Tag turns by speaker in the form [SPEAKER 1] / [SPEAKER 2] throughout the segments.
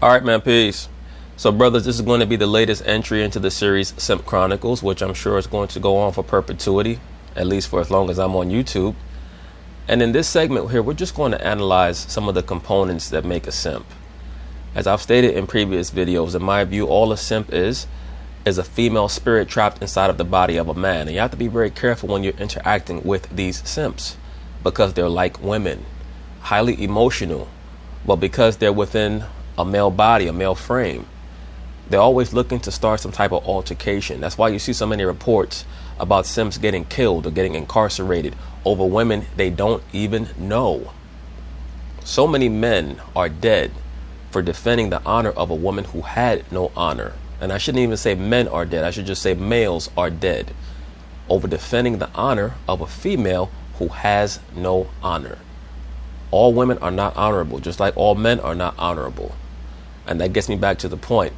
[SPEAKER 1] Alright, man, peace. So, brothers, this is going to be the latest entry into the series Simp Chronicles, which I'm sure is going to go on for perpetuity, at least for as long as I'm on YouTube. And in this segment here, we're just going to analyze some of the components that make a simp. As I've stated in previous videos, in my view, all a simp is a female spirit trapped inside of the body of a man. And you have to be very careful when you're interacting with these simps, because they're like women, highly emotional, but because they're within a male body, a male frame, they're always looking to start some type of altercation. That's why you see so many reports about simps getting killed or getting incarcerated over women they don't even know. So many men are dead for defending the honor of a woman who had no honor. And I shouldn't even say men are dead. I should just say males are dead over defending the honor of a female who has no honor. All women are not honorable, just like all men are not honorable. And that gets me back to the point.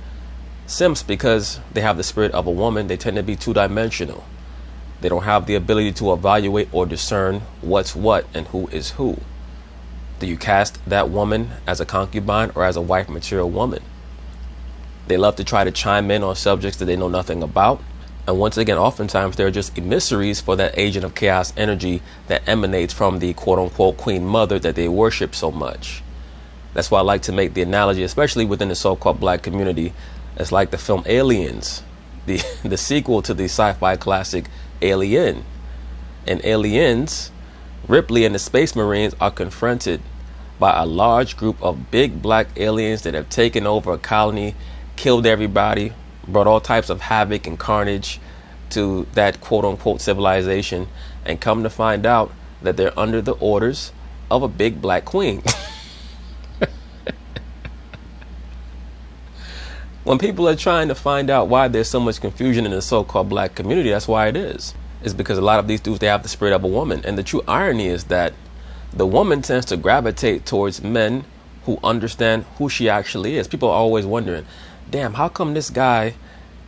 [SPEAKER 1] Simps, because they have the spirit of a woman, they tend to be two-dimensional. They don't have the ability to evaluate or discern what's what and who is who. Do you cast that woman as a concubine or as a wife material woman? They love to try to chime in on subjects that they know nothing about. And once again, oftentimes they're just emissaries for that agent of chaos energy that emanates from the quote-unquote queen mother that they worship so much. That's why I like to make the analogy, especially within the so-called black community. It's like the film Aliens, the sequel to the sci-fi classic Alien. In Aliens, Ripley and the Space Marines are confronted by a large group of big black aliens that have taken over a colony, killed everybody, brought all types of havoc and carnage to that quote-unquote civilization, and come to find out that they're under the orders of a big black queen. When people are trying to find out why there's so much confusion in the so-called black community, that's why it is. It's because a lot of these dudes, they have the spirit of a woman. And the true irony is that the woman tends to gravitate towards men who understand who she actually is. People are always wondering, damn, how come this guy,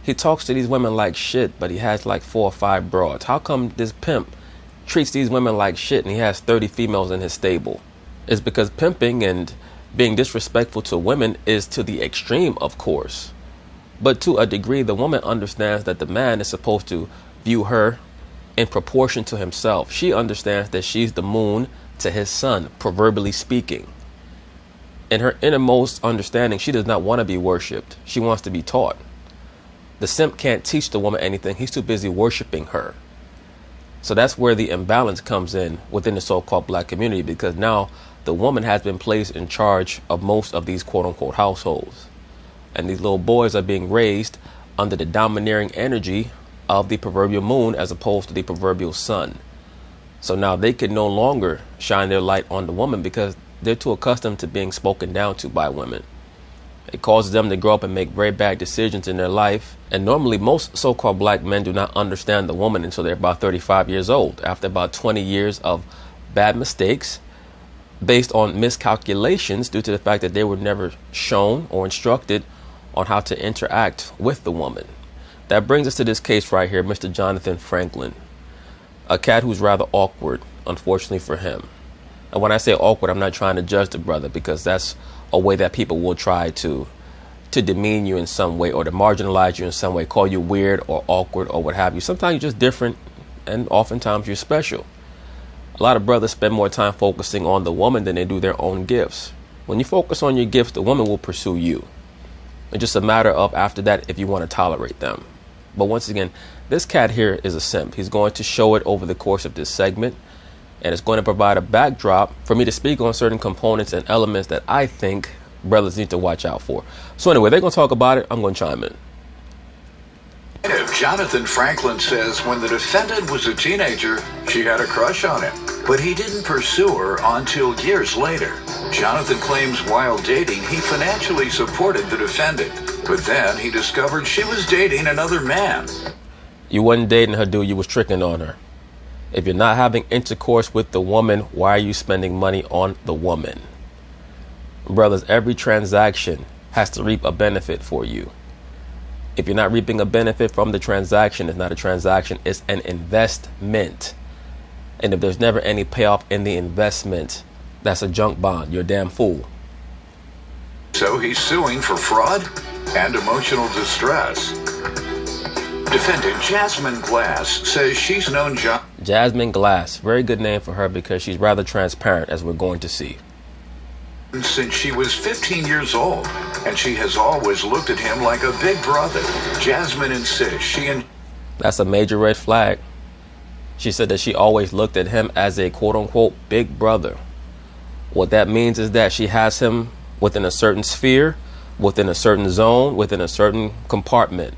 [SPEAKER 1] he talks to these women like shit, but he has like 4 or 5 broads? How come this pimp treats these women like shit and he has 30 females in his stable? It's because pimping and being disrespectful to women is to the extreme, of course. But to a degree, the woman understands that the man is supposed to view her in proportion to himself. She understands that she's the moon to his sun, proverbially speaking. In her innermost understanding, she does not want to be worshipped. She wants to be taught. The simp can't teach the woman anything. He's too busy worshiping her. So that's where the imbalance comes in within the so-called black community, because now the woman has been placed in charge of most of these quote-unquote households. And these little boys are being raised under the domineering energy of the proverbial moon as opposed to the proverbial sun. So now they can no longer shine their light on the woman because they're too accustomed to being spoken down to by women. It causes them to grow up and make very bad decisions in their life. And normally most so-called black men do not understand the woman until they're about 35 years old, after about 20 years of bad mistakes based on miscalculations due to the fact that they were never shown or instructed on how to interact with the woman. That brings us to this case right here, Mr. Jonathan Franklin, a cat who's rather awkward, unfortunately for him. And when I say awkward, I'm not trying to judge the brother, because that's a way that people will try to demean you in some way or to marginalize you in some way, call you weird or awkward or what have you. Sometimes you're just different, and oftentimes you're special. A lot of brothers spend more time focusing on the woman than they do their own gifts. When you focus on your gifts, the woman will pursue you. It's just a matter of after that if you want to tolerate them. But once again, this cat here is a simp. He's going to show it over the course of this segment, and it's going to provide a backdrop for me to speak on certain components and elements that I think brothers need to watch out for. So anyway, they're going to talk about it. I'm going to chime in.
[SPEAKER 2] Jonathan Franklin says when the defendant was a teenager, she had a crush on him, but he didn't pursue her until years later. Jonathan claims while dating, he financially supported the defendant, but then he discovered she was dating another man.
[SPEAKER 1] You wasn't dating her, dude. You was tricking on her. If you're not having intercourse with the woman, why are you spending money on the woman? Brothers, every transaction has to reap a benefit for you. If you're not reaping a benefit from the transaction, it's not a transaction, it's an investment. And if there's never any payoff in the investment, that's a junk bond. You're a damn fool.
[SPEAKER 2] So he's suing for fraud and emotional distress. Defendant Jasmine Glass says she's known
[SPEAKER 1] Jasmine Glass, very good name for her because she's rather transparent, as we're going to see.
[SPEAKER 2] Since she was 15 years old, and she has always looked at him like a big brother. Jasmine insists she and
[SPEAKER 1] That's a major red flag. She said that she always looked at him as a quote-unquote big brother. What that means is that she has him within a certain sphere, within a certain zone, within a certain compartment.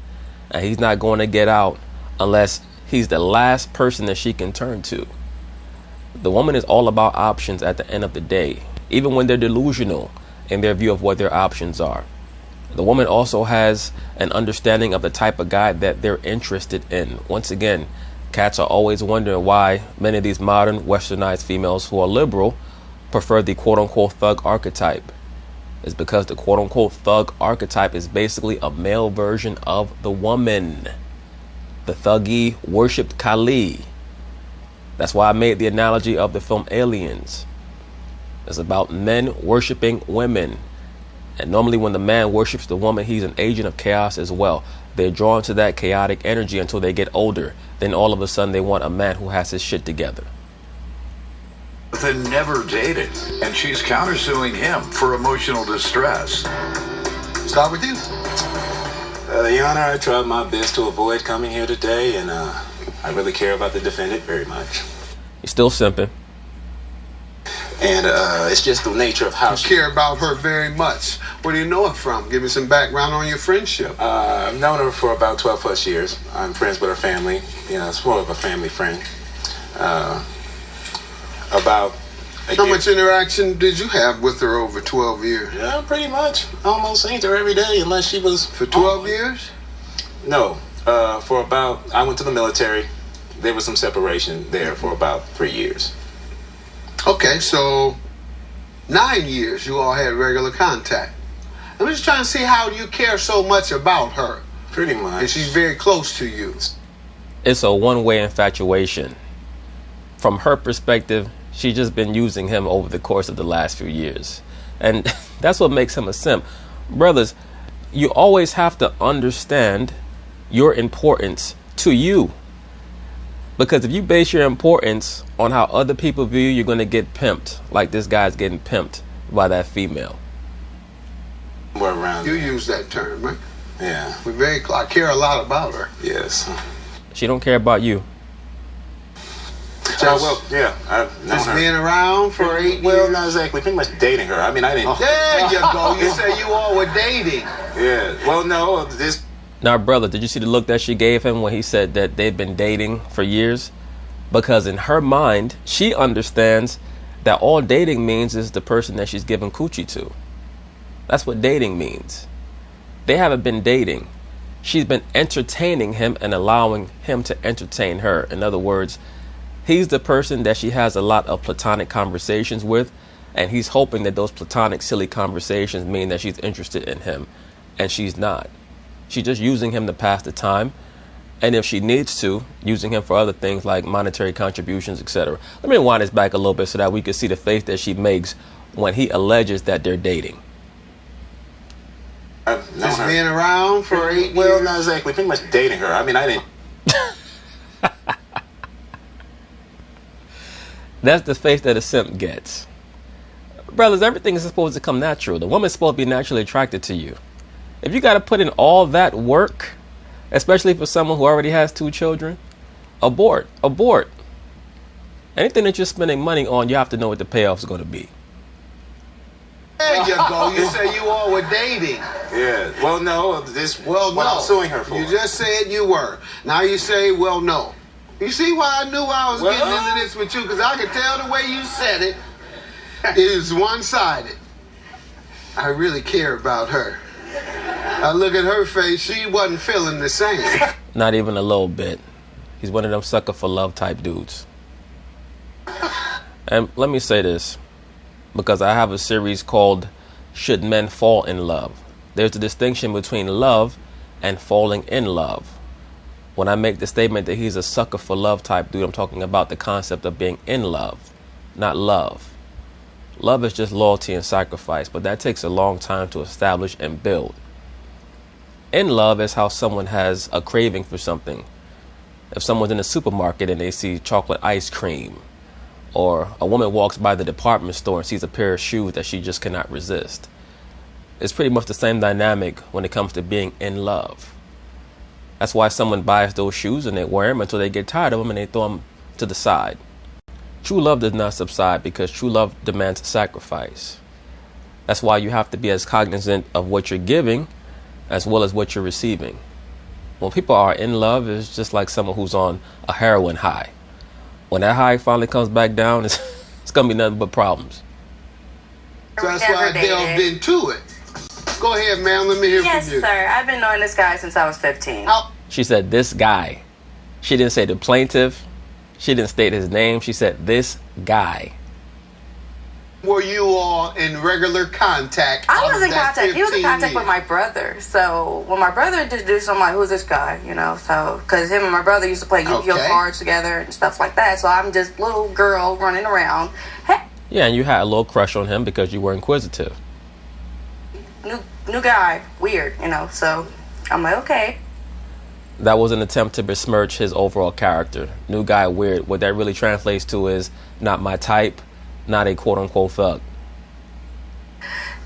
[SPEAKER 1] And he's not going to get out unless he's the last person that she can turn to. The woman is all about options at the end of the day, even when they're delusional in their view of what their options are. The woman also has an understanding of the type of guy that they're interested in. Once again, cats are always wondering why many of these modern westernized females who are liberal prefer the quote-unquote thug archetype. It's because the quote-unquote thug archetype is basically a male version of the woman. The thuggy worshipped Kali. That's why I made the analogy of the film Aliens. It's about men worshiping women. And normally when the man worships the woman, he's an agent of chaos as well. They're drawn to that chaotic energy until they get older. Then all of a sudden they want a man who has his shit together.
[SPEAKER 2] Jonathan never dated, and she's countersuing him for emotional distress.
[SPEAKER 3] Start with you.
[SPEAKER 4] Your Honor, I tried my best to avoid coming here today, and I really care about the defendant very much.
[SPEAKER 1] You're still simping.
[SPEAKER 4] And it's just the nature of how
[SPEAKER 3] You care about her very much. Where do you know her from? Give me some background on your friendship.
[SPEAKER 4] I've known her for about 12 plus years. I'm friends with her family. You know, it's more of a family friend.
[SPEAKER 3] How much interaction did you have with her over 12 years?
[SPEAKER 4] Yeah, pretty much. Almost seen her every day, unless she was...
[SPEAKER 3] For 12 years?
[SPEAKER 4] No. For about... I went to the military. There was some separation there for about 3 years.
[SPEAKER 3] Okay, so 9 years you all had regular contact. I'm just trying to see how you care so much about her.
[SPEAKER 4] Pretty much.
[SPEAKER 3] And she's very close to you.
[SPEAKER 1] It's a one-way infatuation. From her perspective, she's just been using him over the course of the last few years. And that's what makes him a simp. Brothers, you always have to understand your importance to you. Because if you base your importance on how other people view you, you're going to get pimped. Like this guy's getting pimped by that female.
[SPEAKER 4] We're around.
[SPEAKER 3] You use that term, right?
[SPEAKER 4] Yeah.
[SPEAKER 3] I care a lot about her.
[SPEAKER 4] Yes.
[SPEAKER 1] She don't care about you.
[SPEAKER 4] Well, yeah. I've known
[SPEAKER 3] Just
[SPEAKER 4] her.
[SPEAKER 3] being around for 8 years?
[SPEAKER 4] Well, not exactly. Pretty much dating her. I mean, I didn't...
[SPEAKER 3] There you go. You said you all were dating.
[SPEAKER 4] Yeah. Well, no. This...
[SPEAKER 1] Now, brother, did you see the look that she gave him when he said that they've been dating for years? Because in her mind, she understands that all dating means is the person that she's giving coochie to. That's what dating means. They haven't been dating. She's been entertaining him and allowing him to entertain her. In other words, he's the person that she has a lot of platonic conversations with, and he's hoping that those platonic, silly conversations mean that she's interested in him, and she's not. She's just using him to pass the time, and if she needs to, using him for other things like monetary contributions, etc. Let me rewind this back a little bit so that we can see the face that she makes when he alleges that they're dating.
[SPEAKER 3] Just being around for 8 years?
[SPEAKER 4] Well, not exactly. Pretty much dating her. I mean, I didn't...
[SPEAKER 1] That's the face that a simp gets. Brothers, everything is supposed to come natural. The woman's supposed to be naturally attracted to you. If you got to put in all that work, especially for someone who already has 2 children, abort. Anything that you're spending money on, you have to know what the payoff is going to be.
[SPEAKER 3] There you go. You said you all were dating.
[SPEAKER 4] Yeah. Well, no. This...
[SPEAKER 3] Well,
[SPEAKER 4] what
[SPEAKER 3] no.
[SPEAKER 4] I'm suing her for.
[SPEAKER 3] You just said you were. Now you say, well, no. You see why I knew I was getting into this with you? Because I could tell the way you said it. It is one-sided. I really care about her. I look at her face, she wasn't feeling the same.
[SPEAKER 1] Not even a little bit. He's one of them sucker for love type dudes. And let me say this, because I have a series called Should Men Fall in Love? There's a distinction between love and falling in love. When I make the statement that he's a sucker for love type dude, I'm talking about the concept of being in love, not love. Love is just loyalty and sacrifice, but that takes a long time to establish and build. In love is how someone has a craving for something. If someone's in a supermarket and they see chocolate ice cream, or a woman walks by the department store and sees a pair of shoes that she just cannot resist. It's pretty much the same dynamic when it comes to being in love. That's why someone buys those shoes and they wear them until they get tired of them and they throw them to the side. True love does not subside because true love demands sacrifice. That's why you have to be as cognizant of what you're giving as well as what you're receiving. When people are in love, it's just like someone who's on a heroin high. When that high finally comes back down, it's going to be nothing but problems.
[SPEAKER 3] So that's why I delved into it. Go ahead, ma'am. Let me hear from you.
[SPEAKER 5] Yes, sir. I've been knowing this guy since I was 15.
[SPEAKER 1] She said this guy. She didn't say the plaintiff. She didn't state his name. She said this guy.
[SPEAKER 3] Were you all in regular contact?
[SPEAKER 5] I was in contact. He was in contact with my brother. So when my brother introduced him, I'm like, who's this guy? You know, so because him and my brother used to play Yu-Gi-Oh cards together and stuff like that. So I'm just little girl running around. Hey.
[SPEAKER 1] Yeah, and you had a little crush on him because you were inquisitive.
[SPEAKER 5] New guy, weird, you know. So I'm like, okay.
[SPEAKER 1] That was an attempt to besmirch his overall character. New guy, weird. What that really translates to is not my type, not a quote-unquote thug.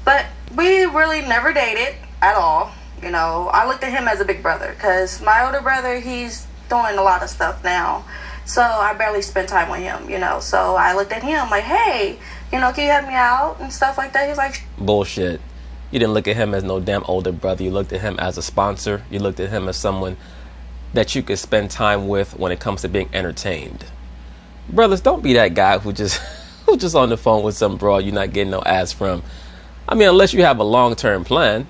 [SPEAKER 5] But we really never dated at all. You know, I looked at him as a big brother because my older brother, he's doing a lot of stuff now. So I barely spend time with him, you know. So I looked at him like, hey, you know, can you help me out and stuff like that? He's like,
[SPEAKER 1] bullshit. You didn't look at him as no damn older brother. You looked at him as a sponsor. You looked at him as someone that you could spend time with when it comes to being entertained. Brothers, don't be that guy who just on the phone with some broad you're not getting no ass from. I mean, unless you have a long-term plan.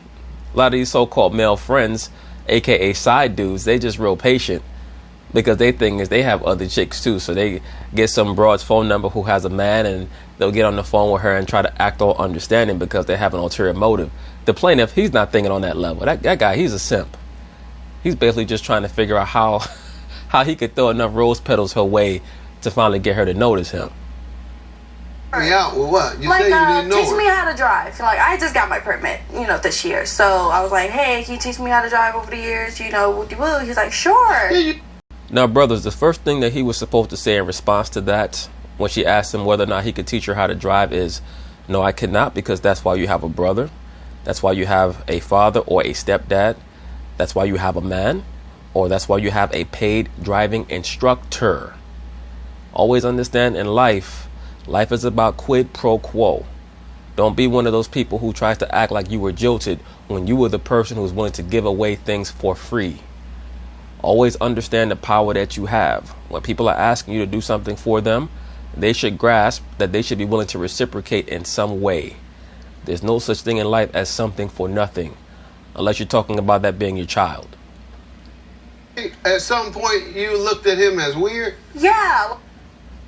[SPEAKER 1] A lot of these so-called male friends, aka side dudes, they just real patient because they think is they have other chicks too. So they get some broad's phone number who has a man and they'll get on the phone with her and try to act all understanding because they have an ulterior motive. The plaintiff, he's not thinking on that level. That guy, he's a simp. He's basically just trying to figure out how he could throw enough rose petals her way to finally get her to notice him.
[SPEAKER 3] Yeah, well, what? You
[SPEAKER 5] like,
[SPEAKER 3] say you didn't know
[SPEAKER 5] teach me how to drive. Like, I just got my permit, you know, this year. So I was like, hey, can you teach me how to drive over the years? You know, woo-de-woo. He's like, sure.
[SPEAKER 1] Now, brothers, the first thing that he was supposed to say in response to that when she asked him whether or not he could teach her how to drive is, no, I cannot, because that's why you have a brother. That's why you have a father or a stepdad. That's why you have a man, or that's why you have a paid driving instructor. Always understand in life is about quid pro quo. Don't be one of those people who tries to act like you were jilted when you were the person who's willing to give away things for free. Always understand the power that you have. When people are asking you to do something for them, they should grasp that they should be willing to reciprocate in some way. There's no such thing in life as something for nothing, unless you're talking about that being your child.
[SPEAKER 3] At some point, you looked at him as weird?
[SPEAKER 5] Yeah.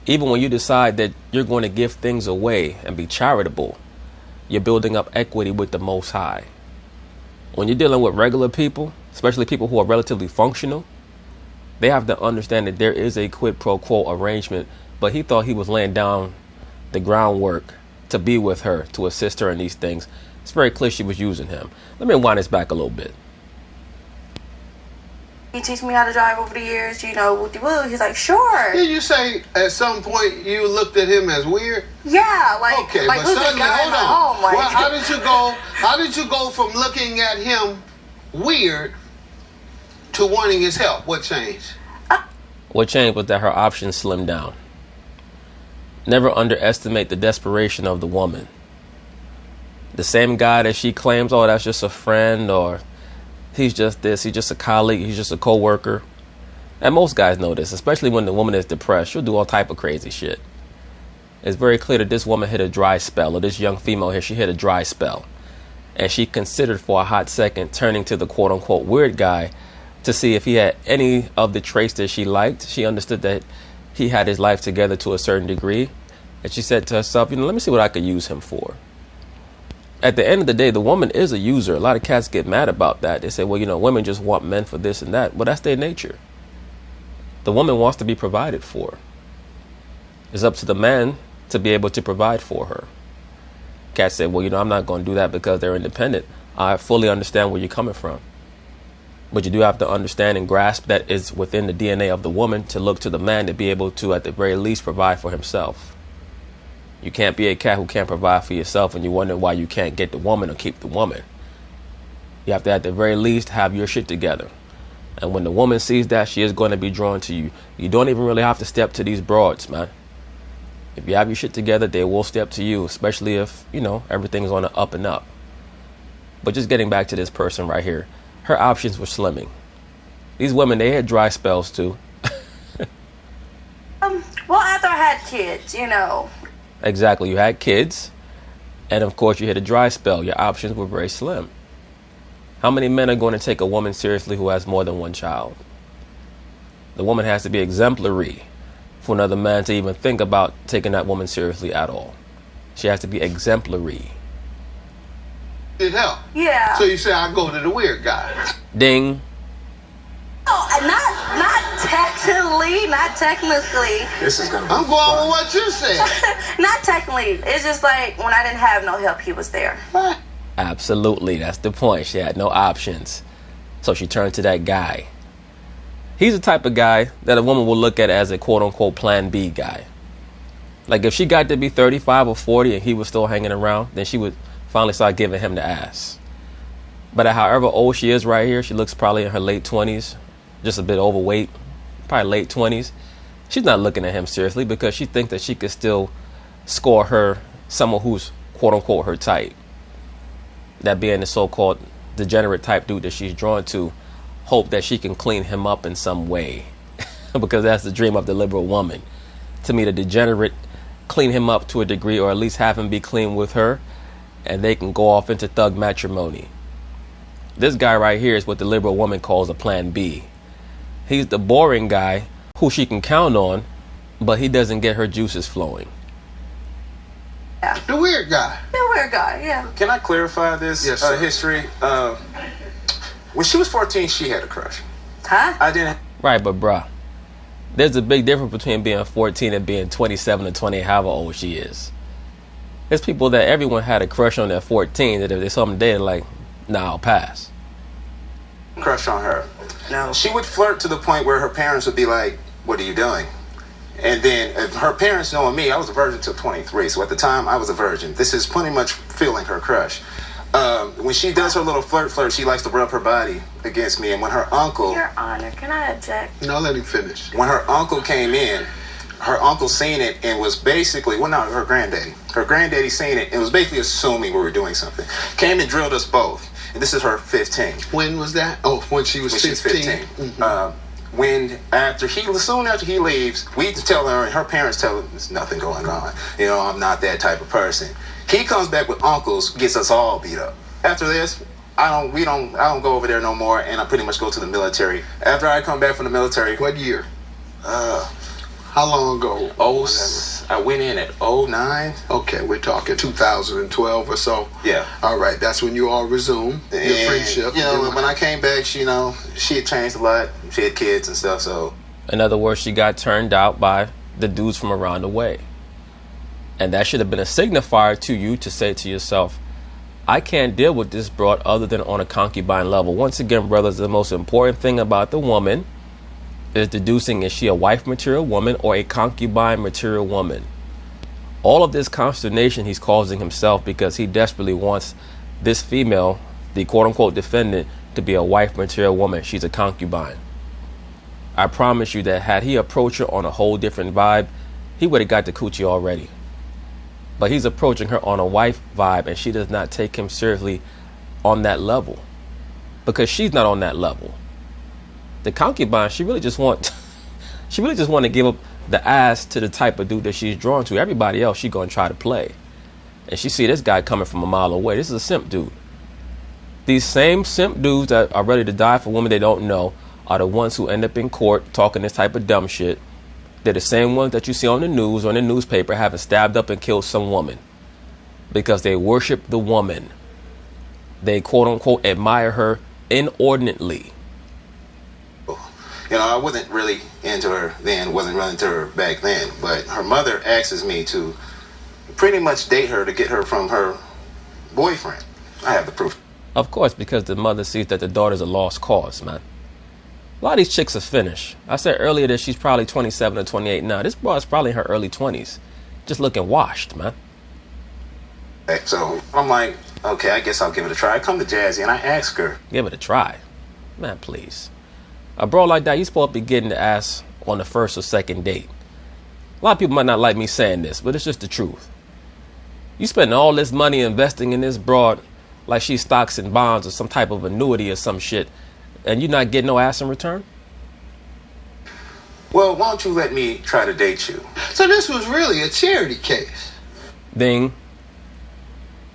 [SPEAKER 1] Even when you decide that you're going to give things away and be charitable, you're building up equity with the Most High. When you're dealing with regular people, especially people who are relatively functional, they have to understand that there is a quid pro quo arrangement, but he thought he was laying down the groundwork to be with her, to assist her in these things. It's very clear she was using him. Let me wind this back a little bit.
[SPEAKER 5] He teach me how to drive over the years, you know, woo-de-woo. He's like, sure.
[SPEAKER 3] Did you say at some point you looked at him as weird?
[SPEAKER 5] Yeah, like,
[SPEAKER 3] okay,
[SPEAKER 5] like
[SPEAKER 3] but
[SPEAKER 5] who's
[SPEAKER 3] suddenly,
[SPEAKER 5] the guy in my home? Like,
[SPEAKER 3] well, how did you go from looking at him weird to wanting his help? What changed?
[SPEAKER 1] What changed was that her options slimmed down. Never underestimate the desperation of the woman. The same guy that she claims, oh, that's just a friend, or he's just this, he's just a colleague, he's just a co-worker. And most guys know this, especially when the woman is depressed. She'll do all type of crazy shit. It's very clear that this woman hit a dry spell, or this young female here, she hit a dry spell. And she considered for a hot second turning to the quote-unquote weird guy to see if he had any of the traits that she liked. She understood that he had his life together to a certain degree. And she said to herself, you know, let me see what I could use him for. At the end of the day, the woman is a user. A lot of cats get mad about that. They say, well, you know, women just want men for this and that. Well, that's their nature. The woman wants to be provided for. It's up to the man to be able to provide for her. Cat said, well, I'm not going to do that because they're independent. I fully understand where you're coming from. But you do have to understand and grasp that it's within the DNA of the woman to look to the man to be able to, at the very least, provide for himself. You can't be a cat who can't provide for yourself and you wonder why you can't get the woman or keep the woman. You have to, at the very least, have your shit together. And when the woman sees that, she is going to be drawn to you. You don't even really have to step to these broads, man. If you have your shit together, they will step to you, especially if, everything's on the up and up. But just getting back to this person right here, her options were slimming. These women, they had dry spells too.
[SPEAKER 5] Well, after I had kids,
[SPEAKER 1] Exactly. You had kids. And of course, you hit a dry spell. Your options were very slim. How many men are going to take a woman seriously who has more than one child? The woman has to be exemplary for another man to even think about taking that woman seriously at all. She has to be exemplary.
[SPEAKER 3] It help.
[SPEAKER 5] Yeah.
[SPEAKER 3] So you say I go to the weird guy.
[SPEAKER 1] Ding.
[SPEAKER 5] Oh, not technically.
[SPEAKER 4] This is gonna be
[SPEAKER 3] I'm going with what you said.
[SPEAKER 5] Not technically. It's just like when I didn't have no help, he was there.
[SPEAKER 3] What?
[SPEAKER 1] Absolutely. That's the point. She had no options. So she turned to that guy. He's the type of guy that a woman will look at as a quote-unquote plan B guy. Like if she got to be 35 or 40 and he was still hanging around, then she would finally start giving him the ass. But at however old she is right here, she looks probably in her late 20s, just a bit overweight, probably late 20s. She's not looking at him seriously because she thinks that she could still score her someone who's quote-unquote her type. That being the so-called degenerate type dude that she's drawn to, hope that she can clean him up in some way. Because that's the dream of the liberal woman. To me, the degenerate clean him up to a degree, or at least have him be clean with her, and they can go off into thug matrimony. This guy right here is what the liberal woman calls a plan B. He's the boring guy who she can count on, but he doesn't get her juices flowing.
[SPEAKER 5] Yeah.
[SPEAKER 3] The weird guy.
[SPEAKER 5] The weird guy, yeah.
[SPEAKER 4] Can I clarify this history? When she was 14, she had a crush.
[SPEAKER 5] Huh?
[SPEAKER 4] I didn't.
[SPEAKER 1] Right, but bruh, there's a big difference between being 14 and being 27 or 20, however old she is. There's people that everyone had a crush on at 14 that if they saw them dead, like, nah, I'll pass.
[SPEAKER 4] Crush on her.
[SPEAKER 5] No.
[SPEAKER 4] She would flirt to the point where her parents would be like, what are you doing? And then if her parents knowing me, I was a virgin till 23. So at the time, I was a virgin. This is pretty much feeling her crush. When she does her little flirt, she likes to rub her body against me. And when her uncle...
[SPEAKER 5] Your Honor, can I object?
[SPEAKER 3] No, let him finish.
[SPEAKER 4] When her uncle came in, her uncle seen it and was basically... Well, not her granddaddy. Her granddaddy seen it and was basically assuming we were doing something. Came and drilled us both. And this is her 15.
[SPEAKER 3] When was that? Oh, when she was 15.
[SPEAKER 4] She's 15. Mm-hmm. Soon after he leaves, we tell her, and her parents tell her, there's nothing going on. I'm not that type of person. He comes back with uncles, gets us all beat up. After this, I don't go over there no more, and I pretty much go to the military. After I come back from the military.
[SPEAKER 3] What year? How long ago?
[SPEAKER 4] I went in at 09.
[SPEAKER 3] Okay, we're talking 2012 or so.
[SPEAKER 4] Yeah.
[SPEAKER 3] All right, that's when you all resumed your friendship.
[SPEAKER 4] When I came back, she had changed a lot. She had kids and stuff, so.
[SPEAKER 1] In other words, she got turned out by the dudes from around the way. And that should have been a signifier to you to say to yourself, I can't deal with this broad other than on a concubine level. Once again, brothers, the most important thing about the woman is deducing, is she a wife material woman or a concubine material woman? All of this consternation he's causing himself because he desperately wants this female, the quote-unquote defendant, to be a wife material woman. She's a concubine. I promise you that had he approached her on a whole different vibe, he would have got the coochie already. But he's approaching her on a wife vibe, and she does not take him seriously on that level because she's not on that level. The concubine, she really just want to give up the ass to the type of dude that she's drawn to. Everybody else, she gonna try to play, and she see this guy coming from a mile away. This is a simp dude. These same simp dudes that are ready to die for women they don't know are the ones who end up in court talking this type of dumb shit. They're the same ones that you see on the news or in the newspaper having stabbed up and killed some woman because they worship the woman. They quote unquote admire her inordinately.
[SPEAKER 4] I wasn't really into her then, wasn't really into her back then, but her mother asks me to pretty much date her to get her from her boyfriend. I have the proof.
[SPEAKER 1] Of course, because the mother sees that the daughter's a lost cause, man. A lot of these chicks are finished. I said earlier that she's probably 27 or 28 now. This broad's probably in her early 20s. Just looking washed, man.
[SPEAKER 4] So I'm like, okay, I guess I'll give it a try. I come to Jazzy and I ask her.
[SPEAKER 1] Give it a try. Man, please. A bro like that, you're supposed to be getting the ass on the first or second date. A lot of people might not like me saying this, but it's just the truth. You spending all this money investing in this broad like she's stocks and bonds or some type of annuity or some shit, and you're not getting no ass in return?
[SPEAKER 4] Well, why don't you let me try to date you?
[SPEAKER 3] So this was really a charity case.
[SPEAKER 1] Ding.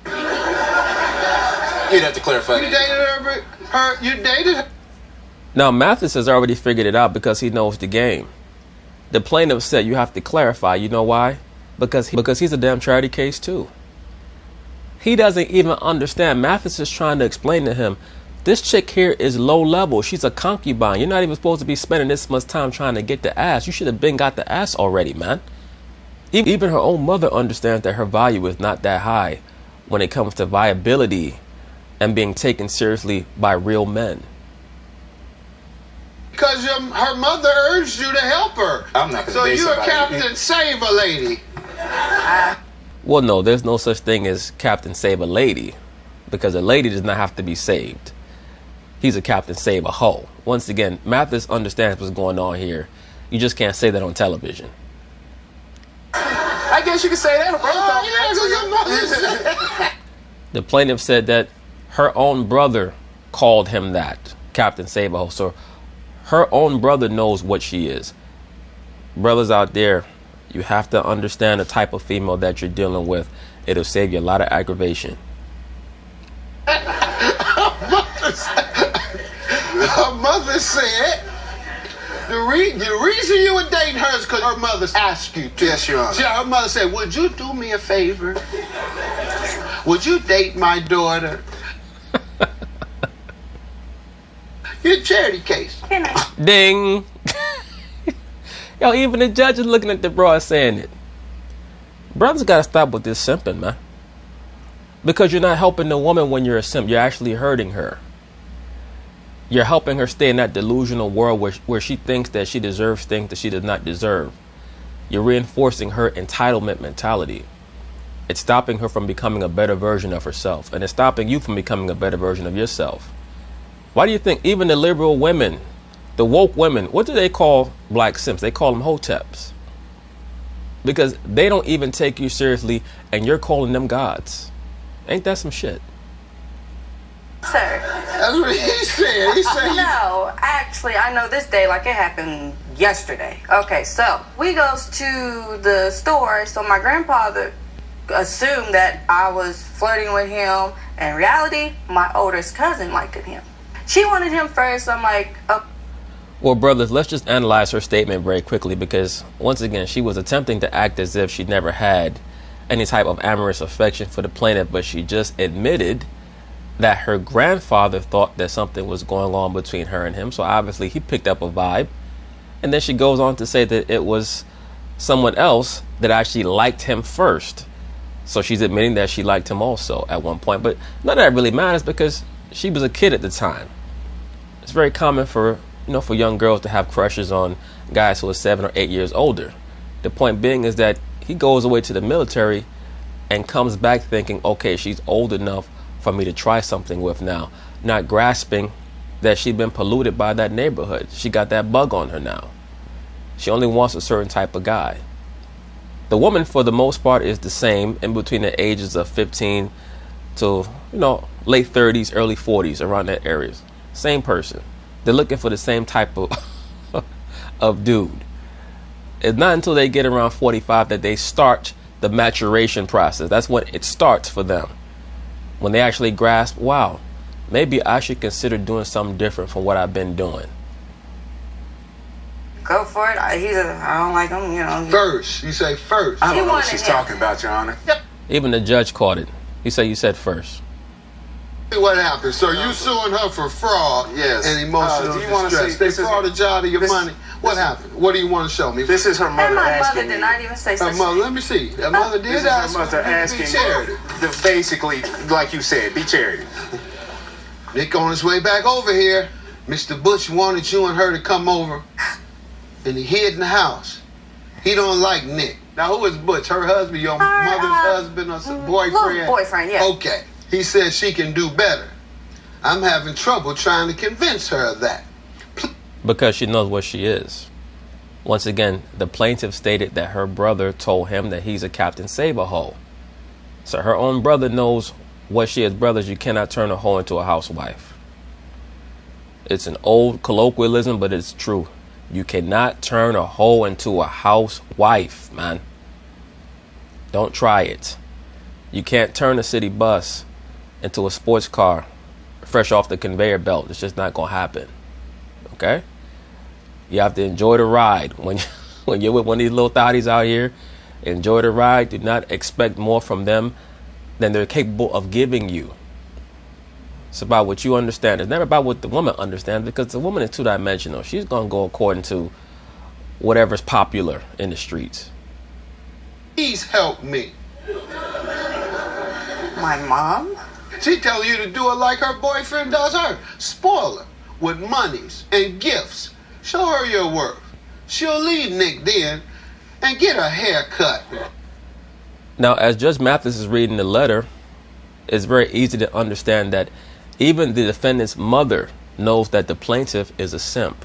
[SPEAKER 4] You'd have to clarify.
[SPEAKER 3] You dated her? You dated her?
[SPEAKER 1] Now, Mathis has already figured it out because he knows the game. The plaintiff said you have to clarify. You know why? Because he's a damn charity case too. He doesn't even understand. Mathis is trying to explain to him, this chick here is low level. She's a concubine. You're not even supposed to be spending this much time trying to get the ass. You should have been got the ass already, man. Even her own mother understands that her value is not that high when it comes to viability and being taken seriously by real men.
[SPEAKER 3] Because her mother urged you to help her.
[SPEAKER 4] I'm not going to
[SPEAKER 3] So
[SPEAKER 4] date
[SPEAKER 3] you're a
[SPEAKER 4] somebody.
[SPEAKER 3] Captain Save a Lady.
[SPEAKER 1] Well, no, there's no such thing as Captain Save a Lady, because a lady does not have to be saved. He's a Captain Save a Hoe. Once again, Mathis understands what's going on here. You just can't say that on television.
[SPEAKER 4] I guess you could say that.
[SPEAKER 1] The plaintiff said that her own brother called him that, Captain Save a Hoe. So her own brother knows what she is. Brothers out there, you have to understand the type of female that you're dealing with. It'll save you a lot of aggravation.
[SPEAKER 3] Her mother said the reason you were dating her is because her mother asked you to.
[SPEAKER 4] Yes, Your Honor.
[SPEAKER 3] Her mother said, would you do me a favor? Would you date my daughter? You're a charity case.
[SPEAKER 1] Ding. Yo, even the judge is looking at the broad saying it. Brothers got to stop with this simping, man. Because you're not helping the woman when you're a simp. You're actually hurting her. You're helping her stay in that delusional world where she thinks that she deserves things that she does not deserve. You're reinforcing her entitlement mentality. It's stopping her from becoming a better version of herself. And it's stopping you from becoming a better version of yourself. Why do you think even the liberal women, the woke women, what do they call black simps? They call them hoteps. Because they don't even take you seriously and you're calling them gods. Ain't that some shit?
[SPEAKER 5] Sir.
[SPEAKER 3] That's what he said. He said
[SPEAKER 5] No, actually, I know this day like it happened yesterday. Okay, so we goes to the store. So my grandfather assumed that I was flirting with him. In reality, my oldest cousin liked him. She wanted him first. I'm like, oh.
[SPEAKER 1] Well, brothers, let's just analyze her statement very quickly because, once again, she was attempting to act as if she never had any type of amorous affection for the plaintiff, but she just admitted that her grandfather thought that something was going on between her and him. So obviously he picked up a vibe. And then she goes on to say that it was someone else that actually liked him first. So she's admitting that she liked him also at one point. But none of that really matters because she was a kid at the time. It's very common for young girls to have crushes on guys who are 7 or 8 years older. The point being is that he goes away to the military and comes back thinking, okay, she's old enough for me to try something with now, not grasping that she'd been polluted by that neighborhood. She got that bug on her now. She only wants a certain type of guy. The woman, for the most part, is the same in between the ages of 15 to, late 30s, early 40s, around that area. Same person. They're looking for the same type of dude. It's not until they get around 45 that they start the maturation process. That's when it starts for them. When they actually grasp, wow, maybe I should consider doing something different from what I've been doing.
[SPEAKER 5] Go for it. I don't like him,
[SPEAKER 3] First. You say first.
[SPEAKER 4] I don't know what
[SPEAKER 5] wanted
[SPEAKER 4] she's
[SPEAKER 5] him.
[SPEAKER 4] talking about, Your Honor.
[SPEAKER 1] Even the judge caught it. He said you said first.
[SPEAKER 3] What happened? So you suing her for fraud
[SPEAKER 4] Yes.
[SPEAKER 3] and emotional
[SPEAKER 4] Do you wanna
[SPEAKER 3] distress.
[SPEAKER 4] see-
[SPEAKER 3] They
[SPEAKER 4] this is-
[SPEAKER 3] frauded you out of your
[SPEAKER 4] this-
[SPEAKER 3] money. What happened? What do you want to show me?
[SPEAKER 4] This is her mother
[SPEAKER 5] And my
[SPEAKER 4] asking
[SPEAKER 5] mother did not even say
[SPEAKER 3] Her
[SPEAKER 5] such
[SPEAKER 3] mother,
[SPEAKER 5] thing.
[SPEAKER 3] let me see. Her mother
[SPEAKER 4] This
[SPEAKER 3] did
[SPEAKER 4] is her
[SPEAKER 3] ask
[SPEAKER 4] mother
[SPEAKER 3] me to
[SPEAKER 4] asking
[SPEAKER 3] be charity.
[SPEAKER 4] basically, like you said, be charity.
[SPEAKER 3] Nick on his way back over here. Mr. Butch wanted you and her to come over, and he hid in the house. He don't like Nick. Now, who is Butch? Her husband, your mother's husband, or some boyfriend?
[SPEAKER 5] Boyfriend, yeah.
[SPEAKER 3] Okay. He says she can do better. I'm having trouble trying to convince her of that.
[SPEAKER 1] Because she knows what she is. Once again, the plaintiff stated that her brother told him that he's a Captain Save-A-Hoe. So her own brother knows what she is. Brothers, you cannot turn a hoe into a housewife. It's an old colloquialism, but it's true. You cannot turn a hoe into a housewife, man. Don't try it. You can't turn a city bus into a sports car fresh off the conveyor belt. It's just not going to happen. Okay? You have to enjoy the ride. When you're with one of these little thotties out here, enjoy the ride. Do not expect more from them than they're capable of giving you. It's about what you understand. It's never about what the woman understands, because the woman is two-dimensional. She's going to go according to whatever's popular in the streets.
[SPEAKER 3] He's helped me.
[SPEAKER 5] My mom?
[SPEAKER 3] She tells you to do it like her boyfriend does her. Spoil her with monies and gifts. Show her your worth. She'll leave Nick then and get her hair cut.
[SPEAKER 1] Now, as Judge Mathis is reading the letter, it's very easy to understand that even the defendant's mother knows that the plaintiff is a simp.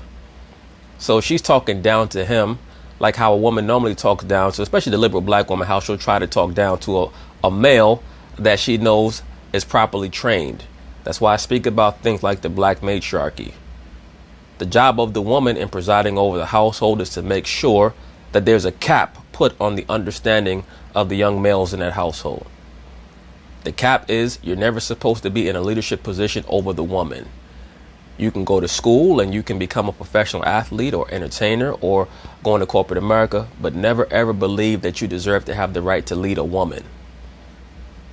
[SPEAKER 1] So she's talking down to him like how a woman normally talks down to, especially the liberal black woman, how she'll try to talk down to a male that she knows is properly trained. That's why I speak about things like the black matriarchy. The job of the woman in presiding over the household is to make sure that there's a cap put on the understanding of the young males in that household. The cap is you're never supposed to be in a leadership position over the woman. You can go to school and you can become a professional athlete or entertainer or go into corporate America, but never ever believe that you deserve to have the right to lead a woman.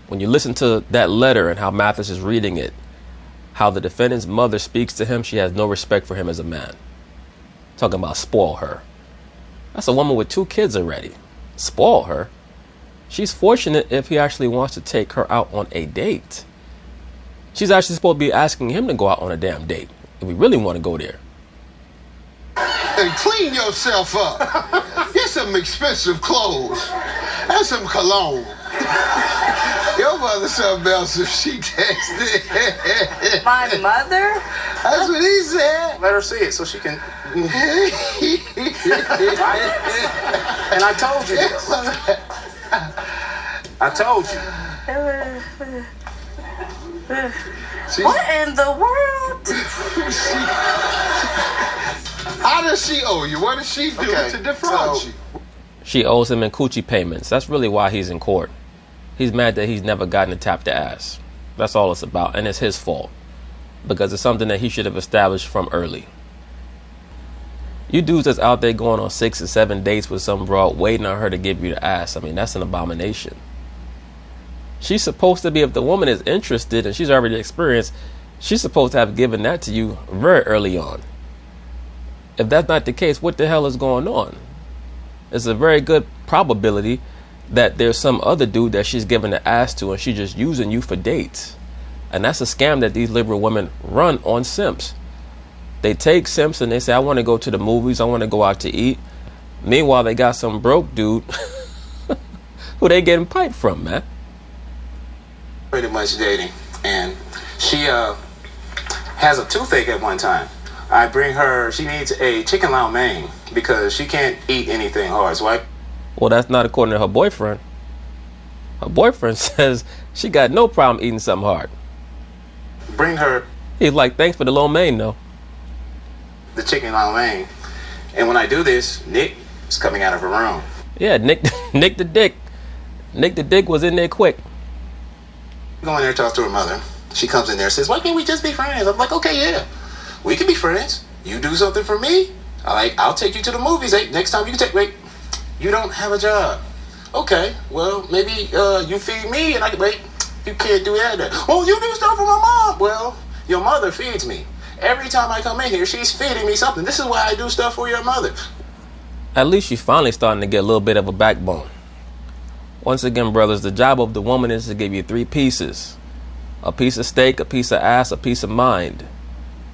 [SPEAKER 1] When you listen to that letter and how Mathis is reading it, how the defendant's mother speaks to him, she has no respect for him as a man. Talking about spoil her. That's a woman with 2 kids already. Spoil her. She's fortunate if he actually wants to take her out on a date. She's actually supposed to be asking him to go out on a damn date if we really want to go there.
[SPEAKER 3] And clean yourself up. Get some expensive clothes. And some cologne. Your mother something else if she texted.
[SPEAKER 5] My mother?
[SPEAKER 3] That's what he said.
[SPEAKER 4] Let her see it so she can. And I told you this. I told you.
[SPEAKER 5] What in the world?
[SPEAKER 3] How does she owe you? What does she do to defraud you?
[SPEAKER 1] She owes him in coochie payments. That's really why he's in court. He's mad that he's never gotten a tap to ass. That's all it's about. And it's his fault. Because it's something that he should have established from early. You dudes that's out there going on 6 or 7 dates with some broad waiting on her to give you the ass. I mean, that's an abomination. She's supposed to be, if the woman is interested and she's already experienced, she's supposed to have given that to you very early on. If that's not the case, what the hell is going on? It's a very good probability that there's some other dude that she's giving the ass to and she's just using you for dates. And that's a scam that these liberal women run on simps. They take simps and they say, I want to go to the movies, I want to go out to eat. Meanwhile, they got some broke dude who they getting piped from, man.
[SPEAKER 4] Pretty much dating. And she has a toothache at one time. I bring her, she needs a chicken lao mein because she can't eat anything hard. So
[SPEAKER 1] well, that's not according to her boyfriend. Her boyfriend says she got no problem eating something hard.
[SPEAKER 4] Bring her.
[SPEAKER 1] He's like, thanks for the lo mein, though.
[SPEAKER 4] The chicken lao mein. And when I do this, Nick is coming out of her room.
[SPEAKER 1] Yeah, Nick the Dick. Nick the Dick was in there quick.
[SPEAKER 4] Go in there, talk to her mother. She comes in there and says, why can't we just be friends? I'm like, okay, yeah. We can be friends. You do something for me. I'll take you to the movies. Hey, next time you can take. Wait, you don't have a job. Okay, well maybe you feed me and I can wait. You can't do that. Oh, you do stuff for my mom. Well, your mother feeds me, Every time I come in here, she's feeding me something. This is why I do stuff for your mother.
[SPEAKER 1] At least she's finally starting to get a little bit of a backbone. Once again, brothers, the job of the woman is to give you 3 pieces. A piece of steak, a piece of ass, a piece of mind.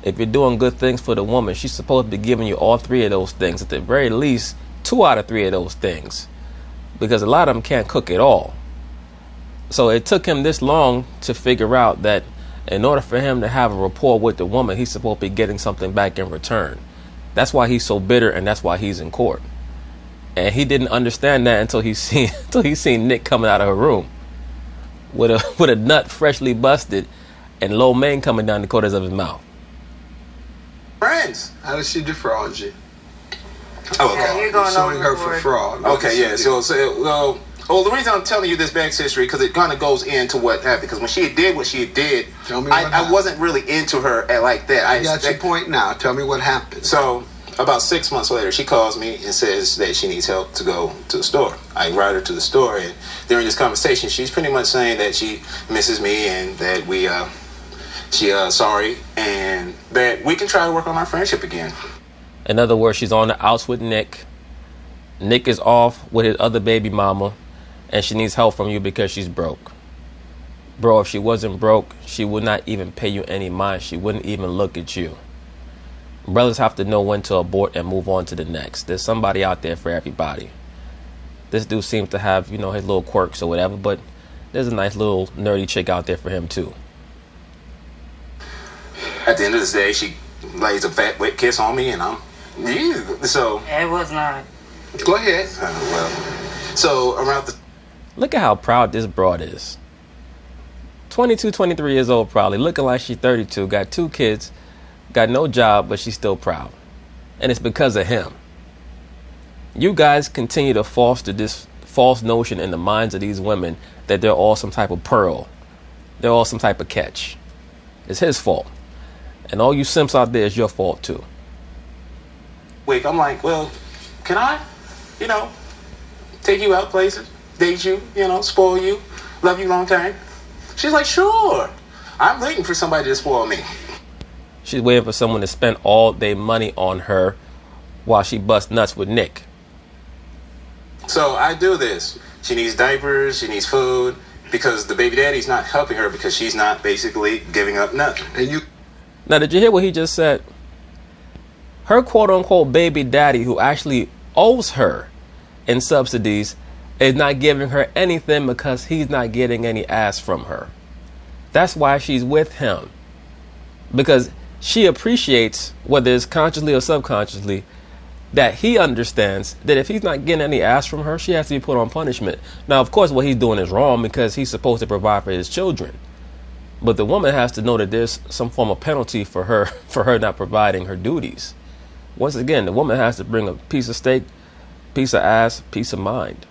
[SPEAKER 1] If you're doing good things for the woman, she's supposed to be giving you all 3 of those things. At the very least, 2 out of 3 of those things. Because a lot of them can't cook at all. So it took him this long to figure out that in order for him to have a rapport with the woman, he's supposed to be getting something back in return. That's why he's so bitter, and that's why he's in court. And he didn't understand that until he seen Nick coming out of her room with a nut freshly busted and lo mein coming down the corners of his mouth.
[SPEAKER 4] Friends.
[SPEAKER 3] How did she defraud you?
[SPEAKER 4] Oh,
[SPEAKER 5] Yeah,
[SPEAKER 4] okay.
[SPEAKER 5] you're going
[SPEAKER 3] Showing her
[SPEAKER 5] overboard.
[SPEAKER 3] for fraud. What
[SPEAKER 4] Okay,
[SPEAKER 3] did she
[SPEAKER 4] yeah.
[SPEAKER 3] do?
[SPEAKER 4] So the reason I'm telling you this back history, because it kind of goes into what happened. Because when she did what she did,
[SPEAKER 3] Tell me what
[SPEAKER 4] I
[SPEAKER 3] happened.
[SPEAKER 4] wasn't really into her like that.
[SPEAKER 3] I got your point now. Tell me what happened.
[SPEAKER 4] So about 6 months later, she calls me and says that she needs help to go to the store. I ride her to the store, and during this conversation, she's pretty much saying that she misses me and that she's sorry and that we can try to work on our friendship again.
[SPEAKER 1] In other words, she's on the outs with Nick. Nick is off with his other baby mama, and she needs help from you because she's broke. Bro, if she wasn't broke, she would not even pay you any mind. She wouldn't even look at you. Brothers have to know when to abort and move on to the next. There's somebody out there for everybody. This dude seems to have, his little quirks or whatever, but there's a nice little nerdy chick out there for him too.
[SPEAKER 4] At the end of the day, she lays a fat, wet kiss on me, and I'm, so,
[SPEAKER 5] It was not.
[SPEAKER 3] Go ahead.
[SPEAKER 4] so around the
[SPEAKER 1] Look at how proud this broad is. 22, 23 years old probably, looking like she's 32, got 2 kids, got no job, but she's still proud. And it's because of him. You guys continue to foster this false notion in the minds of these women that they're all some type of pearl. They're all some type of catch. It's his fault. And all you simps out there, is your fault too.
[SPEAKER 4] week, I'm like, well, can I, take you out places, date you, spoil you, love you long time? She's like, sure. I'm waiting for somebody to spoil me.
[SPEAKER 1] She's waiting for someone to spend all their money on her while she busts nuts with Nick.
[SPEAKER 4] So I do this. She needs diapers, she needs food, because the baby daddy's not helping her because she's not basically giving up nothing.
[SPEAKER 3] And you
[SPEAKER 1] Now, did you hear what he just said? Her quote-unquote baby daddy, who actually owes her in subsidies, is not giving her anything because he's not getting any ass from her. That's why she's with him. Because she appreciates, whether it's consciously or subconsciously, that he understands that if he's not getting any ass from her, she has to be put on punishment. Now, of course, what he's doing is wrong because he's supposed to provide for his children. But the woman has to know that there's some form of penalty for her not providing her duties. Once again, the woman has to bring a piece of steak, piece of ass, piece of mind.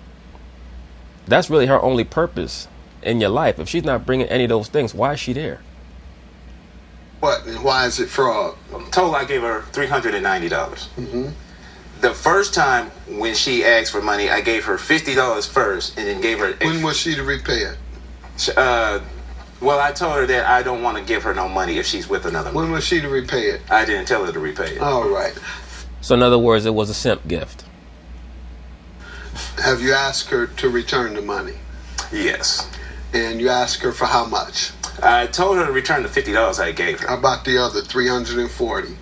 [SPEAKER 1] That's really her only purpose in your life. If she's not bringing any of those things, why is she there?
[SPEAKER 3] what? And why is it fraud?
[SPEAKER 4] I'm told I gave her $390.
[SPEAKER 3] Mm-hmm.
[SPEAKER 4] The first time when she asked for money, I gave her $50 first and then gave her...
[SPEAKER 3] When was she to repay it?
[SPEAKER 4] Well, I told her that I don't want to give her no money if she's with another
[SPEAKER 3] When
[SPEAKER 4] man.
[SPEAKER 3] was she to repay it?
[SPEAKER 4] I didn't tell her to repay it.
[SPEAKER 3] All right.
[SPEAKER 1] So in other words, it was a simp gift.
[SPEAKER 3] Have you asked her to return the money?
[SPEAKER 4] Yes.
[SPEAKER 3] And you asked her for how much?
[SPEAKER 4] I told her to return the $50 I gave her.
[SPEAKER 3] How about the other 340?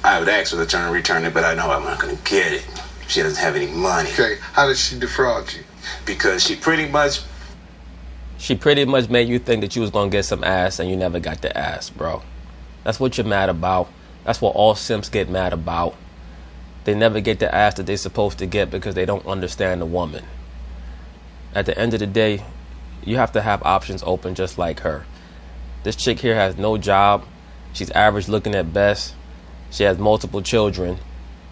[SPEAKER 4] I would ask her to return it, but I know I'm not going to get it. She doesn't have any money.
[SPEAKER 3] Okay. How did she defraud you?
[SPEAKER 4] Because she pretty much
[SPEAKER 1] made you think that you was going to get some ass and you never got the ass, bro. That's what you're mad about. That's what all simps get mad about. They never get the ass that they're supposed to get because they don't understand the woman. At the end of the day, you have to have options open just like her. This chick here has no job. She's average looking at best. She has multiple children.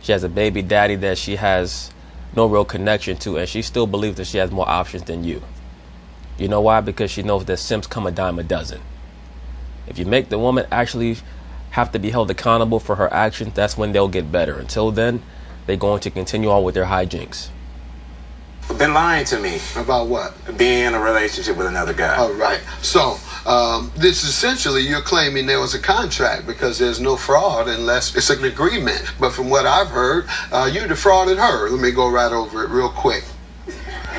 [SPEAKER 1] She has a baby daddy that she has no real connection to, and she still believes that she has more options than you. You know why? Because she knows that simps come a dime a dozen. If you make the woman actually have to be held accountable for her actions, that's when they'll get better. Until then, they're going to continue on with their hijinks.
[SPEAKER 4] been lying to me.
[SPEAKER 3] About what?
[SPEAKER 4] Being in a relationship with another guy.
[SPEAKER 3] All right. So, this essentially, you're claiming there was a contract because there's no fraud unless it's an agreement. But from what I've heard, you defrauded her. Let me go right over it real quick.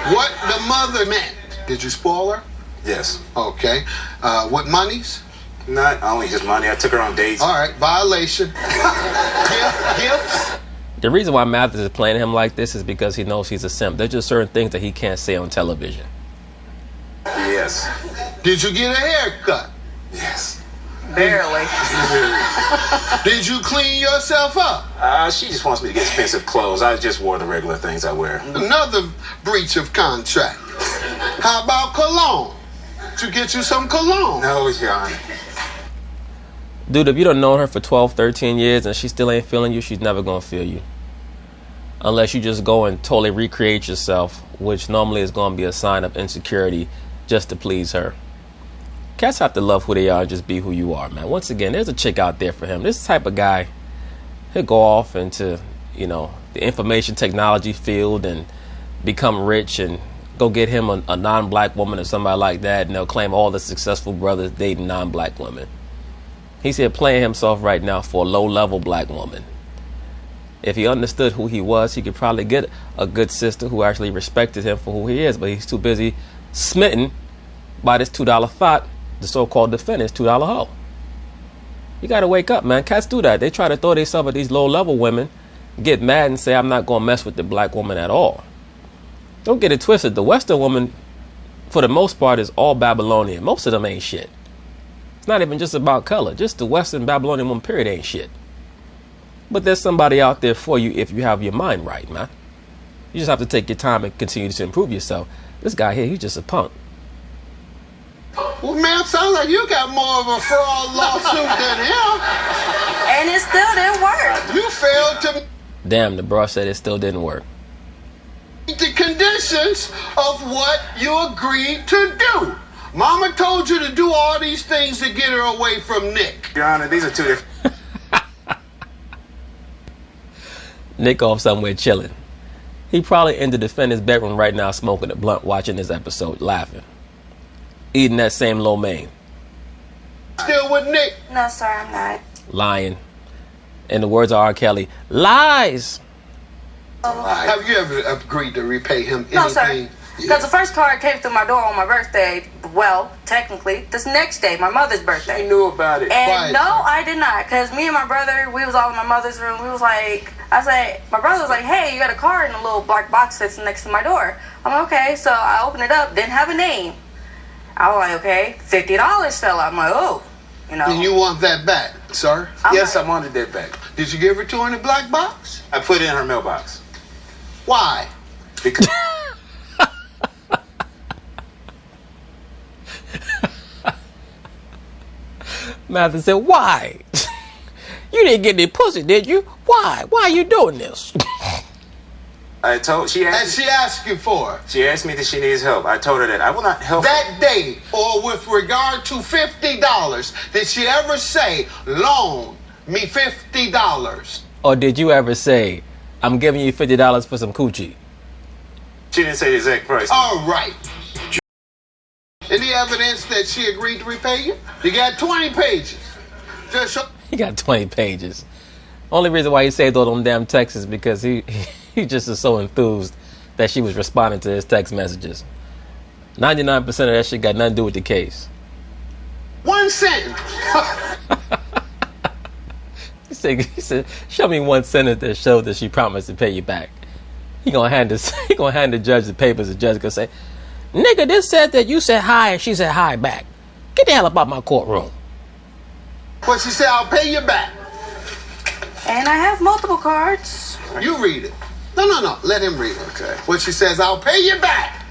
[SPEAKER 3] What the mother meant. Did you spoil her?
[SPEAKER 4] Yes.
[SPEAKER 3] Okay. What monies?
[SPEAKER 4] Not only just money. I took her on dates.
[SPEAKER 3] All right. Violation. Gifts.
[SPEAKER 1] The reason why Mathis is playing him like this is because he knows he's a simp. There's just certain things that he can't say on television.
[SPEAKER 4] Yes.
[SPEAKER 3] Did you get a haircut?
[SPEAKER 4] Yes.
[SPEAKER 5] Barely.
[SPEAKER 3] Did you clean yourself up?
[SPEAKER 4] She just wants me to get expensive clothes. I just wore the regular things I wear.
[SPEAKER 3] Another breach of contract. How about cologne? To get you some cologne?
[SPEAKER 4] No, Your Honor.
[SPEAKER 1] Dude, if you don't know her for 12, 13 years and she still ain't feeling you, she's never going to feel you. Unless you just go and totally recreate yourself, which normally is going to be a sign of insecurity just to please her. Cats have to love who they are and just be who you are, man. Once again, there's a chick out there for him. This type of guy, he'll go off into, the information technology field and become rich and go get him a non-black woman or somebody like that, and they'll claim all the successful brothers dating non-black women. He's here playing himself right now for a low-level black woman. If he understood who he was, he could probably get a good sister who actually respected him for who he is, but he's too busy smitten by this $2 thought, the so-called defendant's $2 hoe. You gotta wake up, man. Cats do that. They try to throw themselves at these low-level women, get mad and say, I'm not gonna mess with the black woman at all. Don't get it twisted. The Western woman, for the most part, is all Babylonian. Most of them ain't shit. It's not even just about color. Just the Western Babylonian woman, period, ain't shit. But there's somebody out there for you if you have your mind right, man. You just have to take your time and continue to improve yourself. This guy here, he's just a punk.
[SPEAKER 3] Well, man, sounds like you got more of a fraud lawsuit than him.
[SPEAKER 5] And it still didn't work.
[SPEAKER 3] You failed to
[SPEAKER 1] Damn, the bro said it still didn't work.
[SPEAKER 3] meet the conditions of what you agreed to do. Mama told you to do all these things to get her away from Nick.
[SPEAKER 4] Your Honor, these are two different.
[SPEAKER 1] Nick off somewhere chilling. He probably in the defendant's bedroom right now smoking a blunt, watching this episode, laughing. Eating that same lo mein.
[SPEAKER 3] Still with Nick?
[SPEAKER 5] No, sir, I'm not.
[SPEAKER 1] Lying. In the words of R. Kelly, lies.
[SPEAKER 3] Have you ever agreed to repay him anything?
[SPEAKER 5] No, sir. Because the first card came through my door on my birthday. Well, technically, this next day, my mother's birthday.
[SPEAKER 4] She knew about it.
[SPEAKER 5] And no, I did not. Because me and my brother, we was all in my mother's room. We was like, my brother was like, hey, you got a card in a little black box that's next to my door. I'm like, okay. So I opened it up, didn't have a name. I was like, okay, $50 fell out. I'm like, oh,
[SPEAKER 3] And you want that back, sir?
[SPEAKER 4] Yes, I wanted that back.
[SPEAKER 3] Did you give it to her in a black box?
[SPEAKER 4] I put it in her mailbox.
[SPEAKER 3] Why?
[SPEAKER 4] Because
[SPEAKER 1] Mathis said, why? You didn't get any pussy, did you? Why? Why are you doing this?
[SPEAKER 4] she
[SPEAKER 3] And
[SPEAKER 4] asked
[SPEAKER 3] she asked you for it.
[SPEAKER 4] She asked me that she needs help. I told her that I will not help her.
[SPEAKER 3] That day, or with regard to $50, did she ever say, loan me $50?
[SPEAKER 1] Or did you ever say, I'm giving you $50 for some coochie?
[SPEAKER 4] She didn't say the exact price.
[SPEAKER 3] All right. Any evidence that she agreed to repay you? You got 20 pages. Just show.
[SPEAKER 1] He got 20 pages. Only reason why he saved all them damn texts is because he just is so enthused that she was responding to his text messages. 99% of that shit got nothing to do with the case.
[SPEAKER 3] One sentence.
[SPEAKER 1] He said, show me one sentence that showed that she promised to pay you back. He gonna hand the judge the papers. The judge gonna say, nigga, this said that you said hi and she said hi back. Get the hell up out my courtroom.
[SPEAKER 3] But she said, I'll pay you back.
[SPEAKER 5] And I have multiple cards.
[SPEAKER 3] You read it. No. Let him read it.
[SPEAKER 4] Okay.
[SPEAKER 3] What she says, I'll pay you back.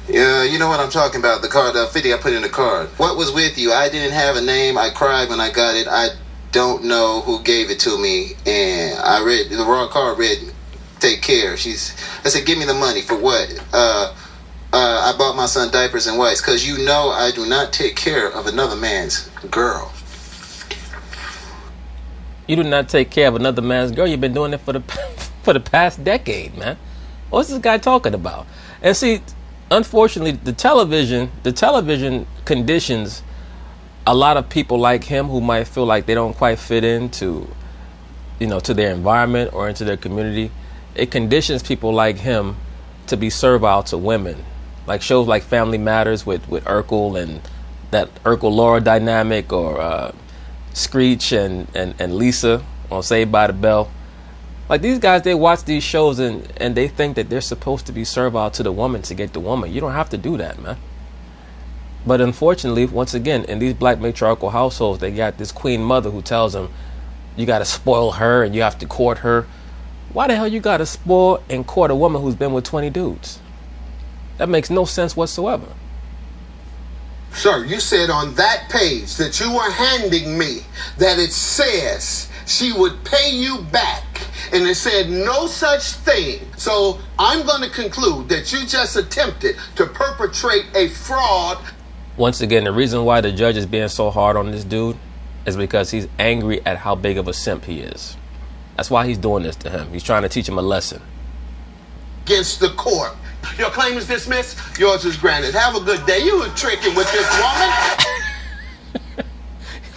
[SPEAKER 4] Yeah, you know what I'm talking about. The card, the 50 I put in the card. What was with you? I didn't have a name. I cried when I got it. I don't know who gave it to me. And I read, the raw card read, take care. I said, give me the money. For what? I bought my son diapers and wipes. Because you know I do not take care of another man's girl.
[SPEAKER 1] You do not take care of another man's girl. You've been doing it for the past decade, man. What's this guy talking about? And see, unfortunately, the television conditions a lot of people like him who might feel like they don't quite fit into, to their environment or into their community. It conditions people like him to be servile to women. Like shows like Family Matters with Urkel and that Urkel Laura dynamic, or Screech and Lisa on Saved by the Bell. Like these guys, they watch these shows and they think that they're supposed to be servile to the woman to get the woman. You don't have to do that, man. But unfortunately, once again, in these black matriarchal households, they got this queen mother who tells them, you got to spoil her and you have to court her. Why the hell you got to spoil and court a woman who's been with 20 dudes? That makes no sense whatsoever.
[SPEAKER 3] Sir, you said on that page that you were handing me that it says she would pay you back. And it said no such thing. So I'm going to conclude that you just attempted to perpetrate a fraud.
[SPEAKER 1] Once again, the reason why the judge is being so hard on this dude is because he's angry at how big of a simp he is. That's why he's doing this to him. He's trying to teach him a lesson.
[SPEAKER 3] Against the court. Your claim is dismissed. Yours is granted. Have a good day. You were tricking with this woman.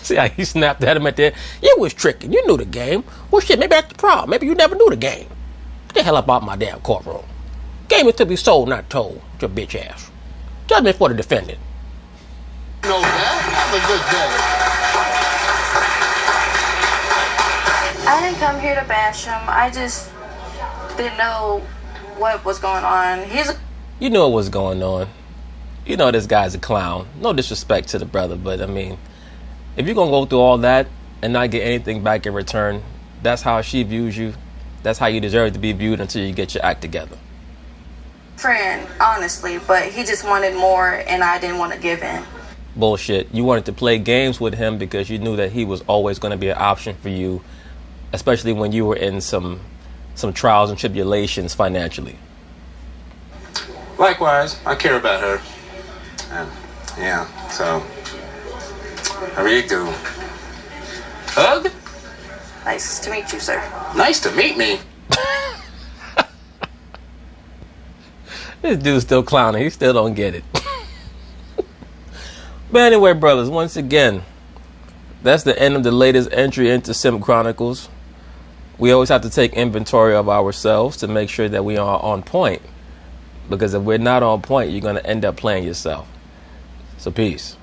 [SPEAKER 1] See how he snapped at him at there? You was tricking. You knew the game. Well, shit, maybe that's the problem. Maybe you never knew the game. Get the hell up out my damn courtroom. Game is to be sold, not told. Your bitch ass. Judgment for the defendant.
[SPEAKER 3] Know that. Have a good day.
[SPEAKER 5] I didn't come here to bash him. I just didn't know what was going on.
[SPEAKER 1] You know what's going on. You know this guy's a clown. No disrespect to the brother, but I mean, if you're going to go through all that and not get anything back in return, that's how she views you. That's how you deserve to be viewed until you get your act together.
[SPEAKER 5] Friend, honestly, but he just wanted more and I didn't want to give in.
[SPEAKER 1] Bullshit. You wanted to play games with him because you knew that he was always going to be an option for you, especially when you were in some trials and tribulations financially.
[SPEAKER 4] Likewise, I care about her. Yeah, so I really do. Hug?
[SPEAKER 5] Nice to meet you, sir.
[SPEAKER 4] Nice to meet me.
[SPEAKER 1] This dude's still clowning. He still don't get it. But anyway, brothers, once again, that's the end of the latest entry into Simp Chronicles. We always have to take inventory of ourselves to make sure that we are on point. Because if we're not on point, you're going to end up playing yourself. So peace.